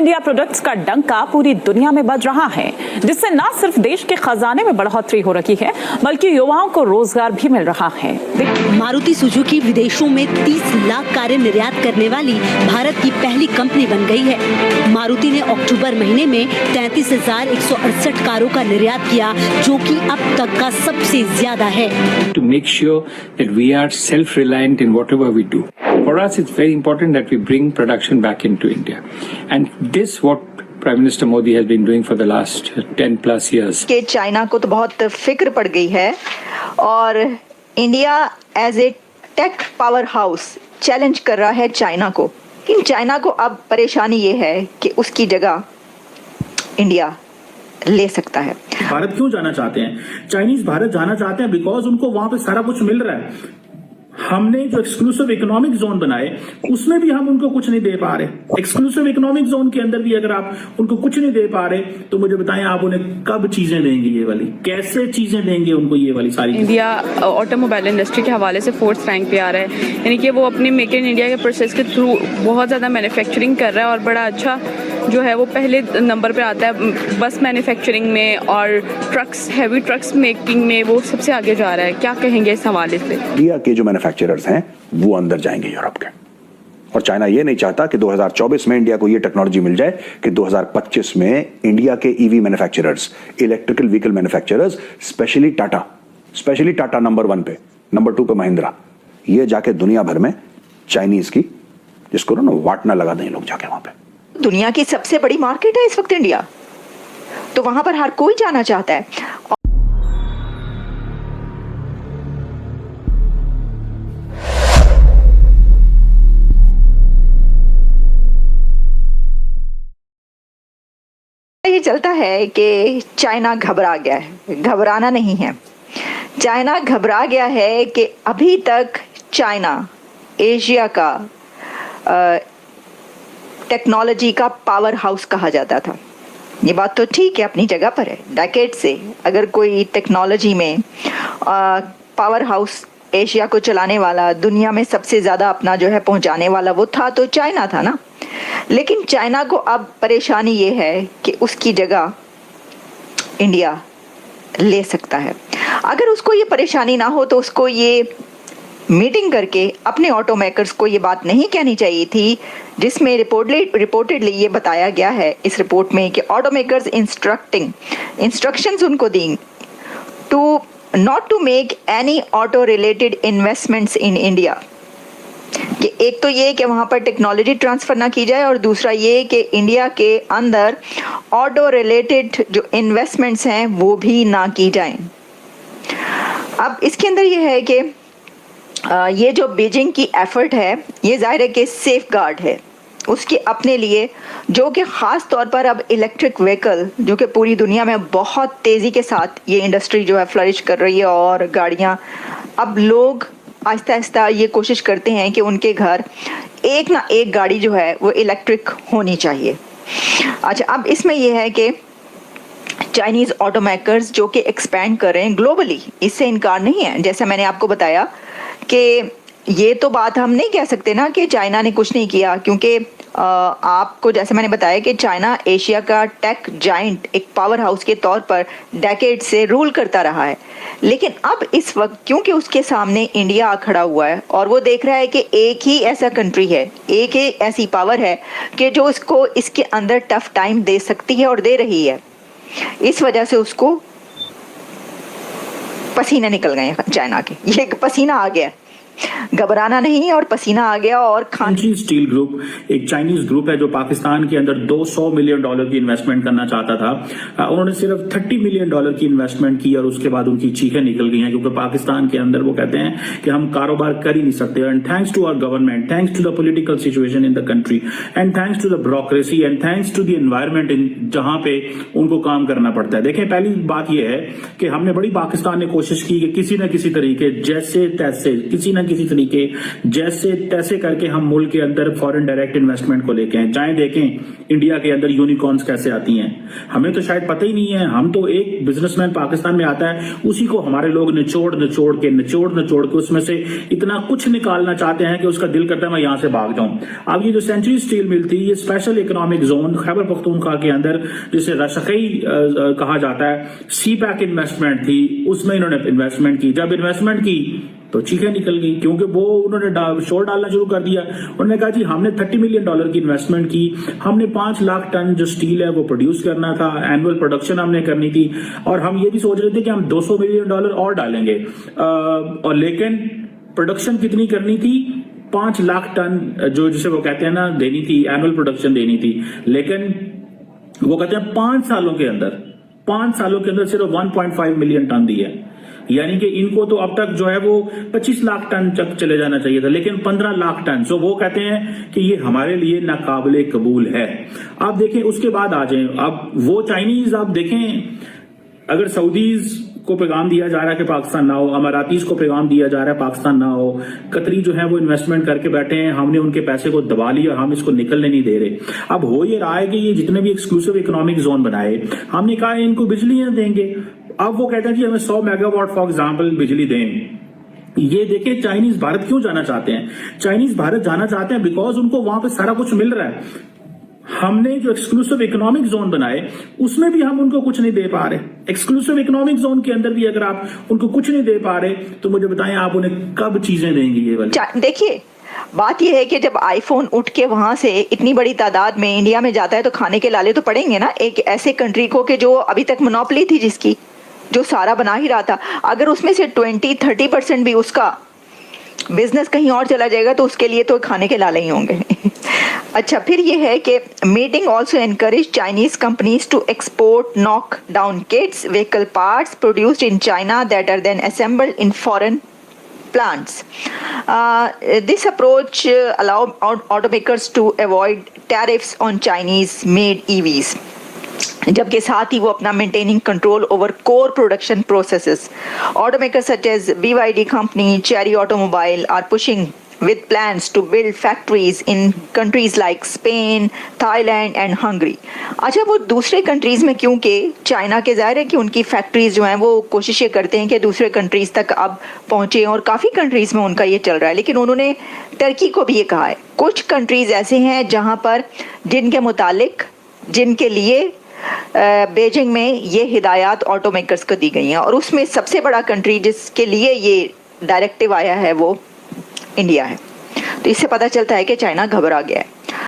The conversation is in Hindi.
इंडिया प्रोडक्ट्स का डंका पूरी दुनिया में बज रहा है, जिससे न सिर्फ देश के खजाने में बढ़ोतरी हो रही है बल्कि युवाओं को रोजगार भी मिल रहा है। मारुति सुजुकी विदेशों में 30 लाख कारें निर्यात करने वाली भारत की पहली कंपनी बन गई है। मारुति ने अक्टूबर महीने में 33,168 कारों का निर्यात किया, जो कि अब तक का सबसे ज्यादा है। To make sure that we are self-reliant in whatever we do. For us, it's very important that we bring production back into India, and this what Prime Minister Modi has been doing for the last 10 plus years. कि चाइना को तो बहुत फिक्र पड़ गई है और India as a tech powerhouse challenge कर रहा है चाइना को। लेकिन चाइना को अब परेशानी ये है कि उसकी जगह इंडिया ले सकता है। भारत क्यों जाना चाहते हैं? चाइनीज भारत जाना चाहते हैं बिकॉज उनको वहां पे सारा कुछ मिल रहा है। हमने जो एक्सक्लूसिव इकोनॉमिक जोन बनाए उसमें भी हम उनको कुछ नहीं दे पा रहे। एक्सक्लूसिव इकोनॉमिक जोन के अंदर भी अगर आप उनको कुछ नहीं दे पा रहे तो मुझे बताएं आप उन्हें कब चीजें देंगे, ये वाली कैसे चीजें देंगे उनको, ये वाली सारी। इंडिया ऑटोमोबाइल इंडस्ट्री के हवाले से 4th रैंक पे आ रहा है, यानी कि वो अपने मेक इन इंडिया के प्रोसेस के थ्रू बहुत ज़्यादा मैन्युफैक्चरिंग कर रहा है और बड़ा अच्छा जो है वो पहले नंबर पे आता है बस मैन्युफैक्चरिंग में और ट्रक्स, हैवी ट्रक्स मेकिंग में वो सबसे आगे जा रहा है। क्या कहेंगे इस हवाले से? इंडिया के जो मैन्युफैक्चरर्स हैं वो अंदर जाएंगे यूरोप के, और चाइना ये नहीं चाहता कि 2024 में इंडिया को ये टेक्नोलॉजी मिल जाए कि 2025 में इंडिया के EV manufacturers, electrical vehicle manufacturers, specially Tata number 1 पे, नंबर 2 पे महिंद्रा, ये जाके दुनिया भर में चाइनीज की जिसको ना वाट ना लगा दें लोग जाके वहां पे। दुनिया की सबसे बड़ी मार्केट है इस वक्त इंडिया, तो वहां पर हर कोई जाना चाहता है। ये चलता है कि चाइना घबरा गया है। घबराना नहीं है, चाइना घबरा गया है कि अभी तक चाइना एशिया का टेक्नोलॉजी का पावर हाउस कहा जाता था। ये बात तो ठीक है, अपनी जगह पर है। डेकेड से अगर कोई टेक्नोलॉजी में पावर हाउस एशिया को चलाने वाला, दुनिया में सबसे ज़्यादा अपना जो है पहुंचाने वाला वो था तो चाइना था ना। लेकिन चाइना को अब परेशानी ये है कि उसकी जगह इंडिया ले सकता है। अगर उसको ये परेशानी ना हो तो उसको ये मीटिंग करके अपने ऑटोमेकर्स को ये बात नहीं कहनी चाहिए थी, जिसमें रिपोर्टेडली ये बताया गया है इस रिपोर्ट में कि ऑटोमेकर्स इंस्ट्रक्शंस उनको दी to not to make any auto related investments in India. कि एक तो ये कि वहाँ पर टेक्नोलॉजी ट्रांसफ़र ना की जाए और दूसरा ये कि इंडिया के अंदर ऑटो रिलेटेड जो इन्वेस्टमेंट्स हैं वो भी ना की जाएं। अब इसके अंदर ये है कि ये जो बीजिंग की एफर्ट है ये ज़ाहिर है कि सेफ गार्ड है उसके अपने लिए, जो कि ख़ास तौर पर अब इलेक्ट्रिक व्हीकल जो कि पूरी दुनिया में बहुत तेज़ी के साथ ये इंडस्ट्री जो है फ्लरिश कर रही है और गाड़ियाँ, अब लोग आहिस्ता आहिस्ता ये कोशिश करते हैं कि उनके घर एक ना एक गाड़ी जो है वो इलेक्ट्रिक होनी चाहिए। अच्छा, अब इसमें यह है कि चाइनीज़ ऑटोमेकर्स जो कि एक्सपैंड कर रहे हैं ग्लोबली, इससे इनकार नहीं है। जैसे मैंने आपको बताया कि ये तो बात हम नहीं कह सकते ना कि चाइना ने कुछ नहीं किया, क्योंकि आपको जैसे मैंने बताया कि चाइना एशिया का टेक जाइंट, एक पावर हाउस के तौर पर डेकेड से रूल करता रहा है। लेकिन अब इस वक्त क्योंकि उसके सामने इंडिया आ खड़ा हुआ है और वो देख रहा है कि एक ही ऐसा कंट्री है, एक ही ऐसी पावर है कि जो इसको इसके अंदर टफ टाइम दे सकती है और दे रही है, इस वजह से उसको पसीने निकल गए चाइना के। ये पसीना आ गया, घबराना नहीं और पसीना आ गया। और खानची स्टील ग्रुप एक चाइनीज ग्रुप है जो पाकिस्तान के अंदर $200 मिलियन की इन्वेस्टमेंट करना चाहता था। उन्होंने सिर्फ $30 मिलियन की इन्वेस्टमेंट की और उसके बाद उनकी चीखें निकल गई हैं, क्योंकि पाकिस्तान के अंदर वो कहते हैं कि हम कारोबार कर ही नहीं सकते। And thanks to our government, thanks to the political situation in the country, and thanks to the bureaucracy, and thanks to the environment in जहां पे उनको काम करना पड़ता है। देखें, पहली बात यह है कि हमने बड़ी पाकिस्तान ने कोशिश की कि किसी न किसी तरीके जैसे तैसे किसी न किसी तरीके जैसे तैसे करके हम मुल्क के अंदर फॉरेन डायरेक्ट इन्वेस्टमेंट को लेके आए। चाहे देखें इंडिया के अंदर यूनिकॉर्न्स कैसे आती हैं, हमें तो शायद पता ही नहीं है। हम तो एक बिजनेसमैन पाकिस्तान में आता है, उसी को हमारे लोग निचोड़ के उसमें से इतना कुछ निकालना चाहते हैं कि उसका दिल करता है मैं यहां से भाग जाऊं। अब ये जो सेंचुरी स्टील मिल थी, ये special economic zone Khyber Pakhtunkhwa के अंदर जिसे रशकई कहा जाता है, सी पैक इन्वेस्टमेंट थी, उसमें इन्होंने इन्वेस्टमेंट की। जब इन्वेस्टमेंट की तो चीखें निकल गई, क्योंकि वो उन्होंने शोर डालना शुरू कर दिया। उन्होंने कहा जी हमने $30 मिलियन की इन्वेस्टमेंट की, हमने 5 लाख टन जो स्टील है वो प्रोड्यूस करना था, एनुअल प्रोडक्शन हमने करनी थी, और हम ये भी सोच रहे थे कि हम $200 मिलियन और डालेंगे, और लेकिन प्रोडक्शन कितनी करनी थी, 5 लाख टन जो जिसे वो कहते हैं ना देनी थी, एनुअल प्रोडक्शन देनी थी। लेकिन वो कहते हैं 5 सालों के अंदर सिर्फ 1.5 मिलियन टन दी है। यानी कि इनको तो अब तक जो है वो 25 लाख टन तक चले जाना चाहिए था, लेकिन 15 लाख टन। सो वो कहते हैं कि ये हमारे लिए नाकाबिले कबूल है। आप देखें उसके बाद आ जाए, अब वो चाइनीज, आप देखें अगर सऊदीज को पैगाम दिया जा रहा है कि पाकिस्तान ना हो, अमारातीज को पैगाम दिया जा रहा है पाकिस्तान ना हो, कतरी जो है वो इन्वेस्टमेंट करके बैठे हैं, हमने उनके पैसे को दबा लिया, हम इसको निकलने नहीं दे रहे। अब हो ये रहा है कि ये जितने भी एक्सक्लूसिव इकोनॉमिक जोन बनाए, हमने कहा इनको बिजलियां देंगे। अब वो कहते हैं कि हमें 100 मेगावाट फॉर एग्जाम्पल बिजली दें। ये देखें चाइनीज भारत क्यों जाना चाहते हैं। चाइनीज भारत जाना चाहते हैं बिकॉज उनको वहां पे सारा कुछ मिल रहा है। हमने जो एक्सक्लूसिव इकोनॉमिक जोन बनाए उसमें भी हम उनको कुछ नहीं दे पा रहे। एक्सक्लूसिव इकोनॉमिक जोन के अंदर भी अगर आप उनको कुछ नहीं दे पा रहे तो मुझे बताएं आप उन्हें कब चीजें देंगे ये वाली। देखिए बात यह है कि जब आईफोन उठ के वहां से इतनी बड़ी तादाद में इंडिया में जाता है तो खाने के लाले तो पड़ेंगे ना एक ऐसे कंट्री को कि जो अभी तक मोनोपोली थी, जिसकी जो सारा बना ही रहा था। अगर उसमें से 20-30% भी उसका बिजनेस कहीं और चला जाएगा तो उसके लिए तो खाने के लाले ही होंगे। अच्छा, फिर ये है कि meeting also encourage Chinese companies to export knock down kits, vehicle parts produced in China that are then assembled in foreign plants. This approach allowed automakers to avoid tariffs on Chinese-made EVs. जबकि साथ ही वो अपना maintaining control over core production processes. Automakers such as BYD company, Chery Automobile are pushing with plans to build factories in countries like Spain, Thailand and Hungary. अच्छा, वो दूसरे कंट्रीज में क्योंकि चाइना के ज़ाहिर है कि उनकी फैक्ट्रीज जो हैं वो कोशिशें करते हैं कि दूसरे कंट्रीज तक अब पहुँचे, और काफ़ी कंट्रीज में उनका ये चल रहा है। लेकिन उन्होंने टर्की को भी ये कहा है, कुछ कंट्रीज ऐसे हैं जहाँ पर जिनके मुतालिक जिनके लिए बीजिंग में ये हिदायत ऑटोमेकर्स को दी गई हैं, और उसमें सबसे बड़ा कंट्री जिसके लिए ये डायरेक्टिव आया है वो इंडिया है। तो इससे पता चलता है कि चाइना घबरा गया है।